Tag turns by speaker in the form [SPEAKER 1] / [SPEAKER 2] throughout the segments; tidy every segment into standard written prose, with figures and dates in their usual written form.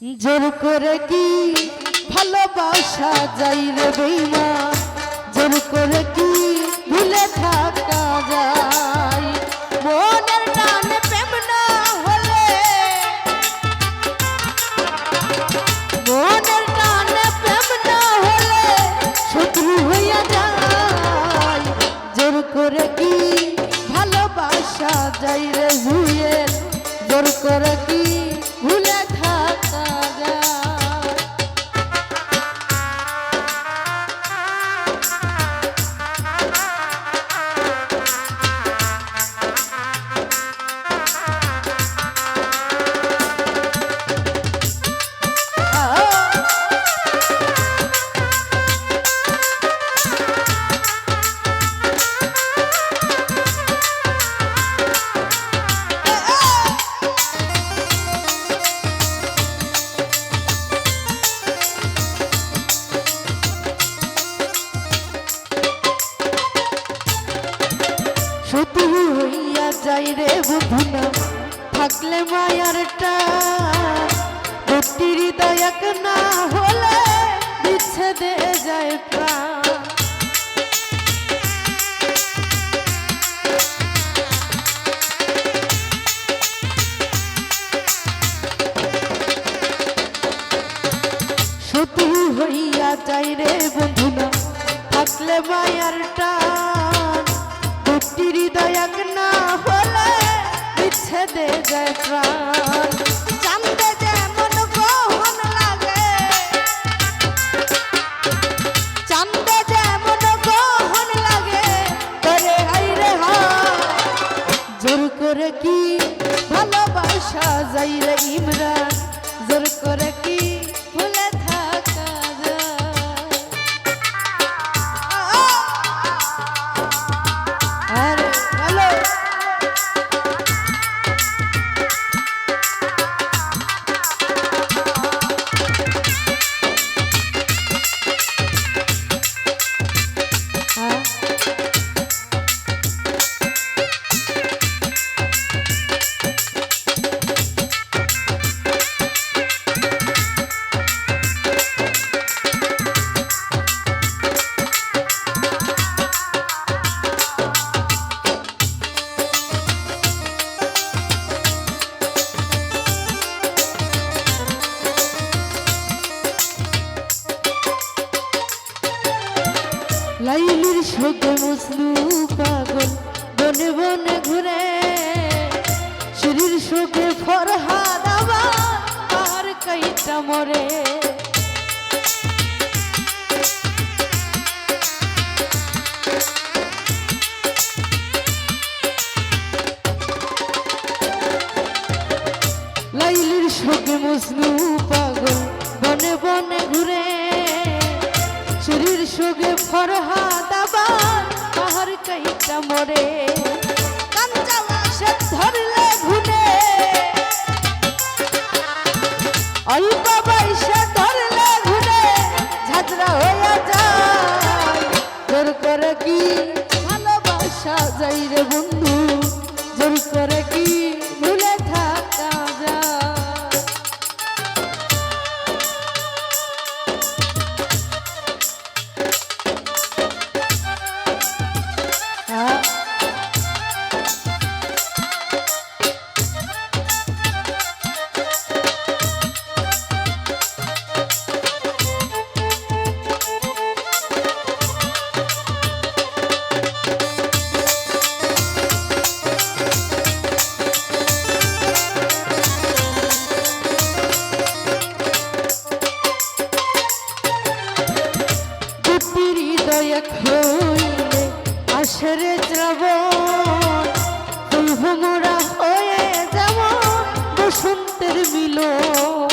[SPEAKER 1] জোর করে কি ভালোবাসা যাই রে বেঈমান, জোর করে কি ভুলে থাকা যায়। মনের টানে প্রেম না হলে, মনের টানে প্রেম না হলে শত্রু হইয়া যায়। জোর করে কি ভালোবাসা যাই রে জুয়েল, জোর করে কি ভুলে থাকা যায়। সতী হইয়া যাই রে বুধনা থাকলে মায়ার টান, দুটি হৃদয় এক না হলে বিচ্ছেদে যায় প্রাণ। সতী হইয়া যাই রে বন্ধুনা থাকলে মায়ার টান, দুটি হৃদয় এক না হলে বিচ্ছেদে যায় প্রাণ। চাঁদে যেমন গ্রহণ লাগে, চাঁদে যেমন গ্রহণ লাগে করে আইরে হায়। জোর করে কি ভালোবাসা যাই রে ইমরান, জোর করে কি ভুলে থাকা যায়। আরে হ্যালো লাইলির শোকে মজনু পাগল বনে বনে ঘুরে, শিরির শোকে ফরহাদ আবার কাইটা মরে। লাইলির শোকে মজনু পাগল বনে বনে ঘুরে, শিরির শোকে ফরহাদ আবার বাহার কাইটা মরে। কাঞ্জালা সে ধরলে ঘুনে, অল্প বয়সে ধরলে ঘুনে ঝাঁঝরা হইয়া যায়। জোর করে কি ভালোবাসা যাই রে বন্ধু, জোর করে কি ভুলে থাকা যায়। এক হইলে আসরে শ্রাবণ, ফুল ভোমরা হয়ে যেমন বসন্তের মিলন।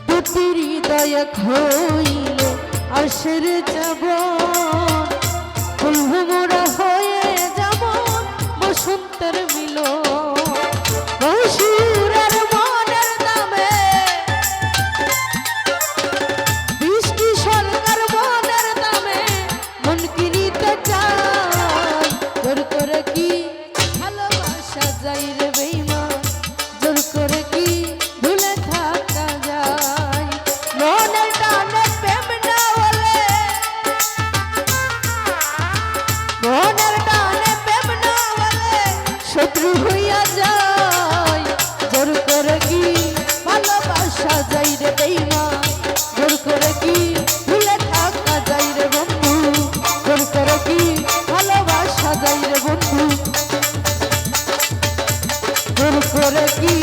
[SPEAKER 1] দুটি হৃদয় এক হইলে আসরে শ্রাবণ, ফুল ভোমরা হয়ে বসন্তের মিলন। বসুরের মনের দামে বৃষ্টি সরকার মনের দামে করে কি